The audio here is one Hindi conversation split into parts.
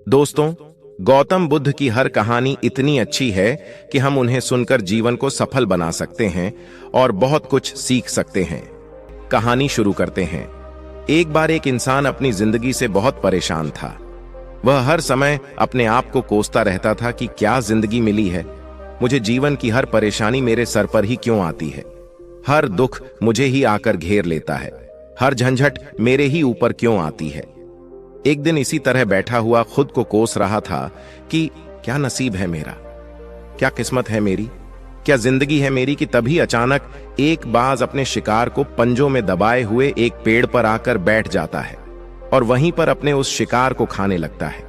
दोस्तों, गौतम बुद्ध की हर कहानी इतनी अच्छी है कि हम उन्हें सुनकर जीवन को सफल बना सकते हैं और बहुत कुछ सीख सकते हैं। कहानी शुरू करते हैं। एक बार एक इंसान अपनी जिंदगी से बहुत परेशान था। वह हर समय अपने आप को कोसता रहता था कि क्या जिंदगी मिली है, मुझे जीवन की हर परेशानी मेरे सर पर ही क्यों आती है, हर दुख मुझे ही आकर घेर लेता है, हर झंझट मेरे ही ऊपर क्यों आती है। एक दिन इसी तरह बैठा हुआ खुद को कोस रहा था कि क्या नसीब है मेरा, क्या किस्मत है मेरी, क्या जिंदगी है मेरी, कि तभी अचानक एक बाज अपने शिकार को पंजों में दबाए हुए एक पेड़ पर आकर बैठ जाता है और वहीं पर अपने उस शिकार को खाने लगता है।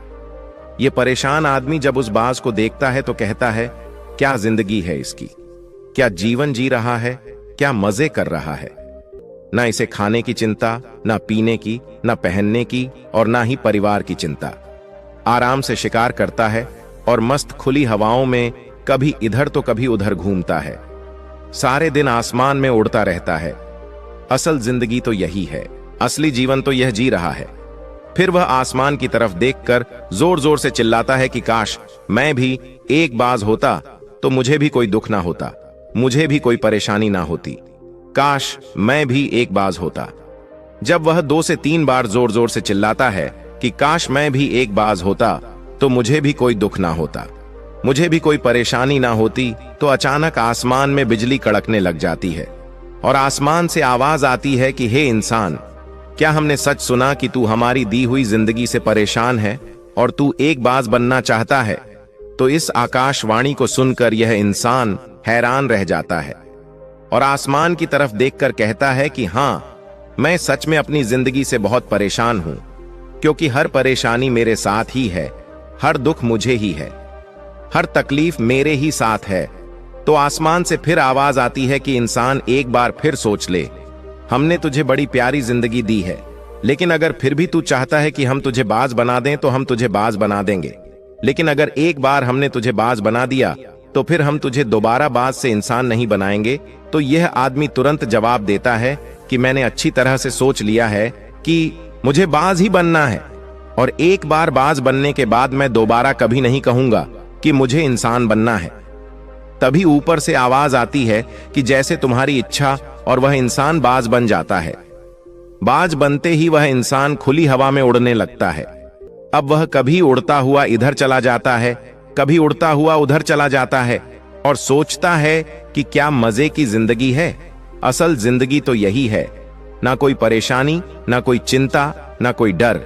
यह परेशान आदमी जब उस बाज को देखता है तो कहता है, क्या जिंदगी है इसकी, क्या जीवन जी रहा है, क्या मजे कर रहा है। ना इसे खाने की चिंता, ना पीने की, ना पहनने की और ना ही परिवार की चिंता। आराम से शिकार करता है और मस्त खुली हवाओं में कभी इधर तो कभी उधर घूमता है। सारे दिन आसमान में उड़ता रहता है। असल जिंदगी तो यही है, असली जीवन तो यह जी रहा है। फिर वह आसमान की तरफ देखकर जोर जोर से चिल्लाता है कि काश मैं भी एक बाज होता तो मुझे भी कोई दुख ना होता, मुझे भी कोई परेशानी ना होती, काश मैं भी एक बाज होता। जब वह 2 से 3 बार जोर जोर से चिल्लाता है कि काश मैं भी एक बाज होता तो मुझे भी कोई दुख ना होता, मुझे भी कोई परेशानी ना होती, तो अचानक आसमान में बिजली कड़कने लग जाती है और आसमान से आवाज आती है कि हे इंसान, क्या हमने सच सुना कि तू हमारी दी हुई जिंदगी से परेशान है और तू एक बाज बनना चाहता है। तो इस आकाशवाणी को सुनकर यह इंसान हैरान रह जाता है और आसमान की तरफ देखकर कहता है कि हां, मैं सच में अपनी जिंदगी से बहुत परेशान हूं, क्योंकि हर परेशानी मेरे साथ ही है, हर दुख मुझे ही है, हर तकलीफ मेरे ही साथ है। तो आसमान से फिर आवाज आती है कि इंसान एक बार फिर सोच ले, हमने तुझे बड़ी प्यारी जिंदगी दी है, लेकिन अगर फिर भी तू चाहता है कि हम तुझे बाज बना दें तो हम तुझे बाज बना देंगे, लेकिन अगर एक बार हमने तुझे बाज बना दिया तो फिर हम तुझे दोबारा बाज से इंसान नहीं बनाएंगे। तो यह आदमी तुरंत जवाब देता है कि मैंने अच्छी तरह से सोच लिया है कि मुझे बाज ही बनना है और एक बार बाज बनने के बाद मैं दोबारा कभी नहीं कहूंगा कि मुझे इंसान बनना है। तभी ऊपर से आवाज आती है कि जैसे तुम्हारी इच्छा, और वह इंसान बाज बन जाता है। बाज बनते ही वह इंसान खुली हवा में उड़ने लगता है। अब वह कभी उड़ता हुआ इधर चला जाता है, कभी उड़ता हुआ उधर चला जाता है और सोचता है कि क्या मजे की जिंदगी है। असल जिंदगी तो यही है, ना कोई परेशानी, ना कोई चिंता, ना कोई डर।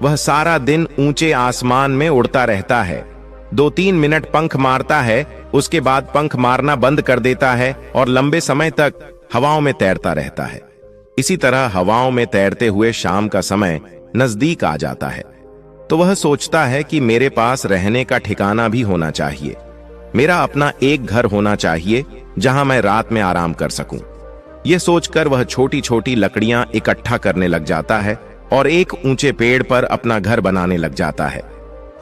वह सारा दिन ऊंचे आसमान में उड़ता रहता है, 2-3 मिनट पंख मारता है, उसके बाद पंख मारना बंद कर देता है और लंबे समय तक हवाओं में तैरता रहता है। इसी तरह हवाओं में तैरते हुए शाम का समय नजदीक आ जाता है तो वह सोचता है कि मेरे पास रहने का ठिकाना भी होना चाहिए, मेरा अपना एक घर होना चाहिए जहां मैं रात में आराम कर सकूं। यह सोचकर वह छोटी छोटी लकड़ियां इकट्ठा करने लग जाता है और एक ऊंचे पेड़ पर अपना घर बनाने लग जाता है।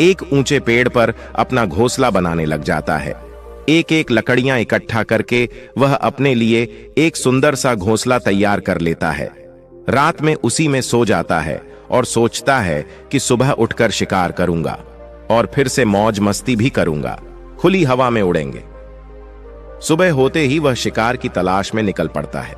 एक ऊंचे पेड़ पर अपना घोंसला बनाने लग जाता है। एक एक लकड़ियां इकट्ठा करके वह अपने लिए एक सुंदर सा घोंसला तैयार कर लेता है। रात में उसी में सो जाता है और सोचता है कि सुबह उठकर शिकार करूंगा और फिर से मौज मस्ती भी करूंगा, खुली हवा में उड़ेंगे। सुबह होते ही वह शिकार की तलाश में निकल पड़ता है।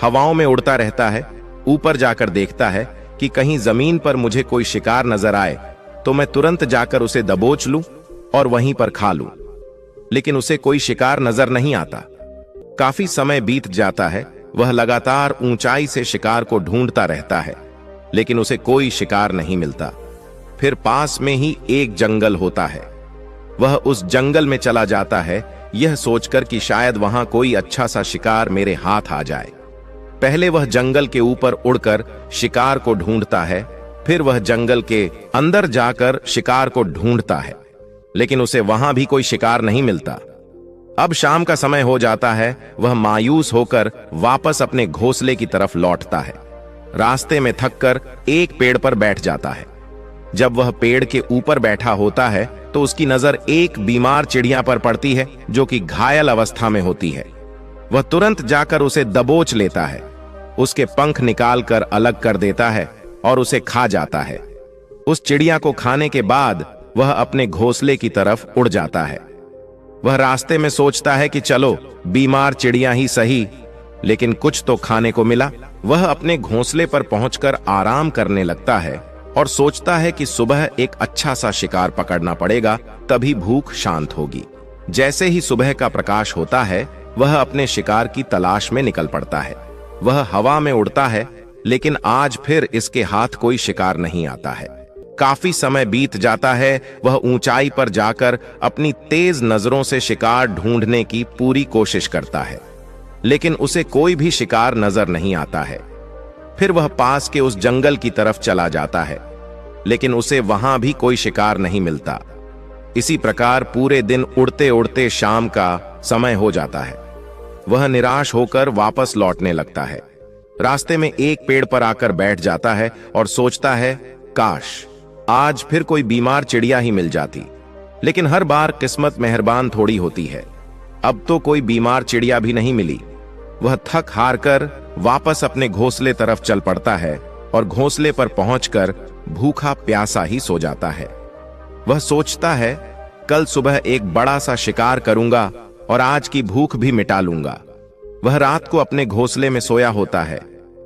हवाओं में उड़ता रहता है, ऊपर जाकर देखता है कि कहीं जमीन पर मुझे कोई शिकार नजर आए तो मैं तुरंत जाकर उसे दबोच लूं और वहीं पर खा लूं, लेकिन उसे कोई शिकार नजर नहीं आता। काफी समय बीत जाता है, वह लगातार ऊंचाई से शिकार को ढूंढता रहता है, लेकिन उसे कोई शिकार नहीं मिलता। फिर पास में ही एक जंगल होता है, वह उस जंगल में चला जाता है, यह सोचकर कि शायद वहां कोई अच्छा सा शिकार मेरे हाथ आ जाए। पहले वह जंगल के ऊपर उड़कर शिकार को ढूंढता है, फिर वह जंगल के अंदर जाकर शिकार को ढूंढता है, लेकिन उसे वहां भी कोई शिकार नहीं मिलता। अब शाम का समय हो जाता है, वह मायूस होकर वापस अपने घोंसले की तरफ लौटता है। रास्ते में थककर एक पेड़ पर बैठ जाता है। जब वह पेड़ के ऊपर बैठा होता है तो उसकी नजर एक बीमार चिड़िया पर पड़ती है जो कि घायल अवस्था में होती है। वह तुरंत जाकर उसे दबोच लेता है, उसके पंख निकालकर अलग कर देता है और उसे खा जाता है। उस चिड़िया को खाने के बाद वह अपने घोंसले की तरफ उड़ जाता है। वह रास्ते में सोचता है कि चलो बीमार चिड़िया ही सही, लेकिन कुछ तो खाने को मिला। वह अपने घोंसले पर पहुंचकर आराम करने लगता है और सोचता है कि सुबह एक अच्छा सा शिकार पकड़ना पड़ेगा, तभी भूख शांत होगी। जैसे ही सुबह का प्रकाश होता है, वह अपने शिकार की तलाश में निकल पड़ता है। वह हवा में उड़ता है, लेकिन आज फिर इसके हाथ कोई शिकार नहीं आता है। काफी समय बीत जाता है। वह ऊंचाई पर जाकर अपनी तेज नजरों से शिकार ढूंढने की पूरी कोशिश करता है, लेकिन उसे कोई भी शिकार नजर नहीं आता है। फिर वह पास के उस जंगल की तरफ चला जाता है, लेकिन उसे वहां भी कोई शिकार नहीं मिलता। इसी प्रकार पूरे दिन उड़ते उड़ते शाम का समय हो जाता है। वह निराश होकर वापस लौटने लगता है। रास्ते में एक पेड़ पर आकर बैठ जाता है और सोचता है, काश आज फिर कोई बीमार चिड़िया ही मिल जाती। लेकिन हर बार किस्मत मेहरबान थोड़ी होती है। अब तो कोई बीमार चिड़िया भी नहीं मिली। वह थक हार कर वापस अपने घोंसले तरफ चल पड़ता है और घोंसले पर पहुंचकर भूखा प्यासा ही सो जाता है। वह सोचता है, कल सुबह एक बड़ा सा शिकार करूंगा और आज की भूख भी मिटा लूंगा। वह रात को अपने घोंसले में सोया होता है।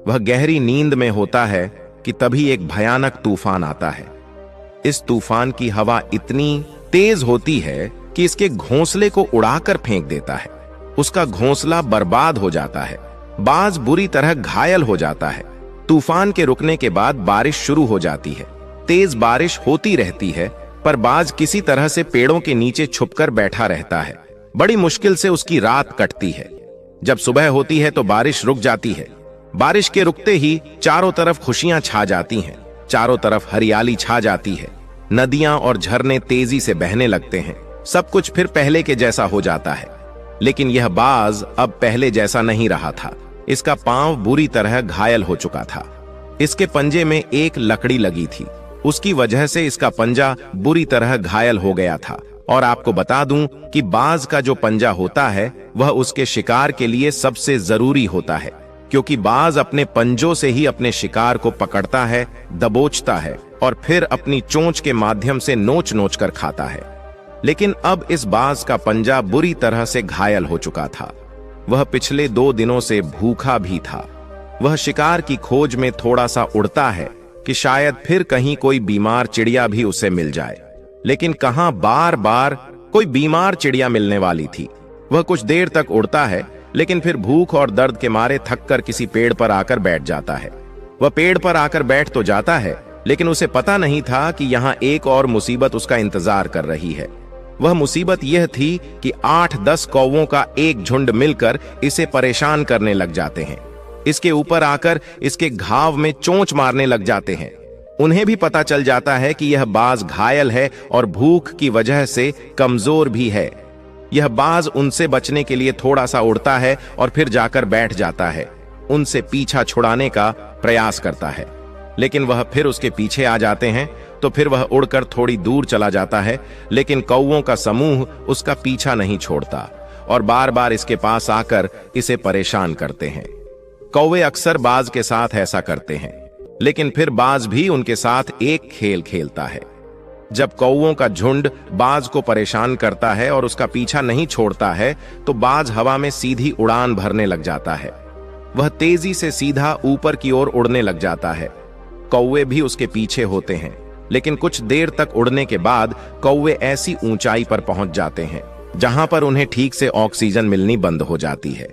वह गहरी नींद में होता है कि तभी एक भयानक तूफान आता है। इस तूफान की हवा इतनी तेज होती है कि इसके घोंसले को उड़ाकर फेंक देता है। उसका घोंसला बर्बाद हो जाता है। बाज बुरी तरह घायल हो जाता है। तूफान के रुकने के बाद बारिश शुरू हो जाती है। तेज बारिश होती रहती है, पर बाज किसी तरह से पेड़ों के नीचे छुपकर बैठा रहता है। बड़ी मुश्किल से उसकी रात कटती है। जब सुबह होती है तो बारिश रुक जाती है। बारिश के रुकते ही चारों तरफ खुशियां छा जाती हैं। चारों तरफ हरियाली छा जाती है। नदियां और झरने तेजी से बहने लगते हैं। सब कुछ फिर पहले के जैसा हो जाता है। लेकिन यह बाज अब पहले जैसा नहीं रहा था। इसका पांव बुरी तरह घायल हो चुका था। इसके पंजे में एक लकड़ी लगी थी। उसकी वजह से इसका पंजा बुरी तरह घायल हो गया था। और आपको बता दूं कि बाज का जो पंजा होता है वह उसके शिकार के लिए सबसे जरूरी होता है, क्योंकि बाज अपने पंजों से ही अपने शिकार को पकड़ता है, दबोचता है और फिर अपनी चोंच के माध्यम से नोच नोच कर खाता है। लेकिन अब इस बाज का पंजा बुरी तरह से घायल हो चुका था। वह पिछले 2 दिनों से भूखा भी था। वह शिकार की खोज में थोड़ा सा उड़ता है कि शायद फिर कहीं कोई बीमार चिड़िया भी उसे मिल जाए, लेकिन कहां बार बार कोई बीमार चिड़िया मिलने वाली थी। वह कुछ देर तक उड़ता है, लेकिन फिर भूख और दर्द के मारे थककर किसी पेड़ पर आकर बैठ जाता है। वह पेड़ पर आकर बैठ तो जाता है, लेकिन उसे पता नहीं था कि यहाँ एक और मुसीबत उसका इंतजार कर रही है। वह मुसीबत यह थी कि 8-10 कौवों का एक झुंड मिलकर इसे परेशान करने लग जाते हैं। इसके ऊपर आकर इसके घाव में चोंच मारने लग जाते हैं। उन्हें भी पता चल जाता है कि यह बाज घायल है और भूख की वजह से कमजोर भी है। यह बाज उनसे बचने के लिए थोड़ा सा उड़ता है और फिर जाकर बैठ जाता है। उनसे पीछा छुड़ाने का प्रयास करता है, लेकिन वह फिर उसके पीछे आ जाते हैं। तो फिर वह उड़कर थोड़ी दूर चला जाता है, लेकिन कौवों का समूह उसका पीछा नहीं छोड़ता और बार बार इसके पास आकर इसे परेशान करते हैं। कौवे अक्सर बाज के साथ ऐसा करते हैं, लेकिन फिर बाज भी उनके साथ एक खेल खेलता है। जब कौवों का झुंड बाज को परेशान करता है और उसका पीछा नहीं छोड़ता है, तो बाज हवा में सीधी उड़ान भरने लग जाता है। वह तेजी से सीधा ऊपर की ओर उड़ने लग जाता है। कौवे भी उसके पीछे होते हैं, लेकिन कुछ देर तक उड़ने के बाद कौवे ऐसी ऊंचाई पर पहुंच जाते हैं जहां पर उन्हें ठीक से ऑक्सीजन मिलनी बंद हो जाती है।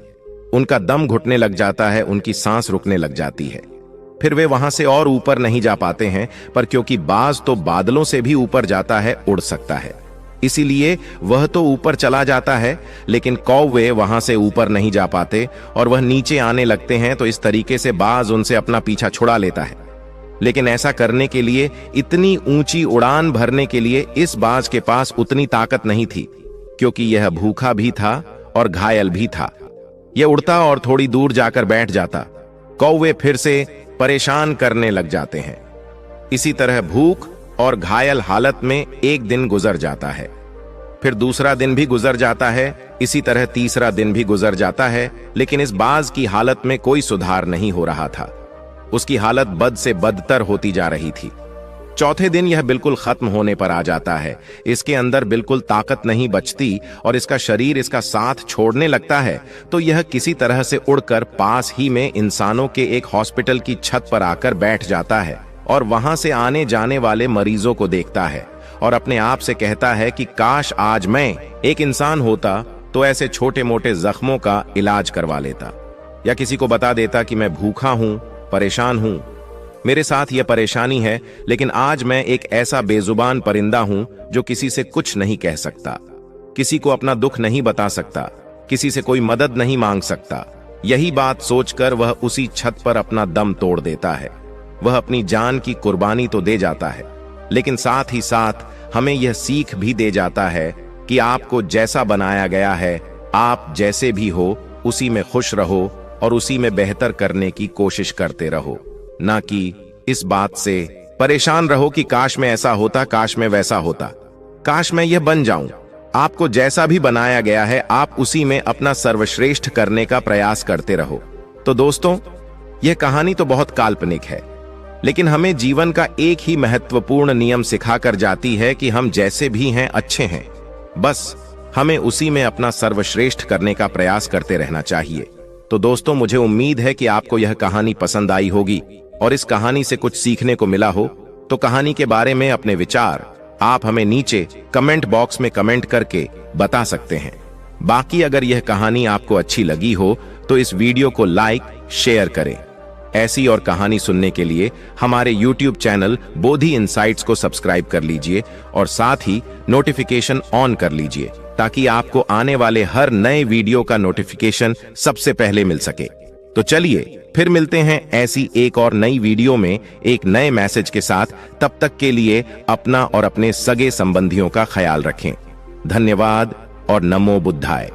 उनका दम घुटने लग जाता है, उनकी सांस रुकने लग जाती है। फिर वे वहां से और ऊपर नहीं जा पाते हैं, पर क्योंकि बाज तो बादलों से भी ऊपर जाता है, उड़ सकता है, इसीलिए वह तो ऊपर चला जाता है, लेकिन कौवे वहां से ऊपर नहीं जा पाते और वह नीचे आने लगते हैं। तो इस तरीके से बाज उनसे अपना पीछा छुड़ा लेता है। लेकिन ऐसा करने के लिए, इतनी ऊंची उड़ान भरने के लिए इस बाज के पास उतनी ताकत नहीं थी, क्योंकि यह भूखा भी था और घायल भी था। यह उड़ता और थोड़ी दूर जाकर बैठ जाता। कौवे फिर से परेशान करने लग जाते हैं। इसी तरह भूख और घायल हालत में एक दिन गुजर जाता है, फिर दूसरा दिन भी गुजर जाता है, इसी तरह तीसरा दिन भी गुजर जाता है, लेकिन इस बाज की हालत में कोई सुधार नहीं हो रहा था। उसकी हालत बद से बदतर होती जा रही थी। चौथे दिन यह बिल्कुल खत्म होने पर आ जाता है। इसके अंदर बिल्कुल ताकत नहीं बचती और इसका शरीर इसका साथ छोड़ने लगता है। तो यह किसी तरह से उड़कर पास ही में इंसानों के एक हॉस्पिटल की छत पर आकर बैठ जाता है और वहां से आने जाने वाले मरीजों को देखता है और अपने आप से कहता है कि काश आज मैं एक इंसान होता तो ऐसे छोटे मोटे जख्मों का इलाज करवा लेता, या किसी को बता देता कि मैं भूखा हूं, परेशान हूं, मेरे साथ यह परेशानी है, लेकिन आज मैं एक ऐसा बेजुबान परिंदा हूं जो किसी से कुछ नहीं कह सकता, किसी को अपना दुख नहीं बता सकता, किसी से कोई मदद नहीं मांग सकता। यही बात सोचकर वह उसी छत पर अपना दम तोड़ देता है। वह अपनी जान की कुर्बानी तो दे जाता है, लेकिन साथ ही साथ हमें यह सीख भी दे जाता है कि आपको जैसा बनाया गया है, आप जैसे भी हो उसी में खुश रहो और उसी में बेहतर करने की कोशिश करते रहो, ना कि इस बात से परेशान रहो कि काश मैं ऐसा होता, काश मैं वैसा होता, काश मैं यह बन जाऊं। आपको जैसा भी बनाया गया है आप उसी में अपना सर्वश्रेष्ठ करने का प्रयास करते रहो। तो दोस्तों, यह कहानी तो बहुत काल्पनिक है, लेकिन हमें जीवन का एक ही महत्वपूर्ण नियम सिखाकर जाती है कि हम जैसे भी हैं अच्छे हैं, बस हमें उसी में अपना सर्वश्रेष्ठ करने का प्रयास करते रहना चाहिए। तो दोस्तों, मुझे उम्मीद है कि आपको यह कहानी पसंद आई होगी और इस कहानी से कुछ सीखने को मिला हो। तो कहानी के बारे में अपने विचार आप हमें नीचे कमेंट बॉक्स में कमेंट करके बता सकते हैं। बाकी अगर यह कहानी आपको अच्छी लगी हो तो इस वीडियो को लाइक शेयर करें। ऐसी और कहानी सुनने के लिए हमारे YouTube चैनल बोधि इनसाइट्स को सब्सक्राइब कर लीजिए और साथ ही नोटिफिकेशन ऑन कर लीजिए ताकि आपको आने वाले हर नए वीडियो का नोटिफिकेशन सबसे पहले मिल सके। तो चलिए फिर मिलते हैं ऐसी एक और नई वीडियो में एक नए मैसेज के साथ। तब तक के लिए अपना और अपने सगे संबंधियों का ख्याल रखें। धन्यवाद और नमो बुद्धाय।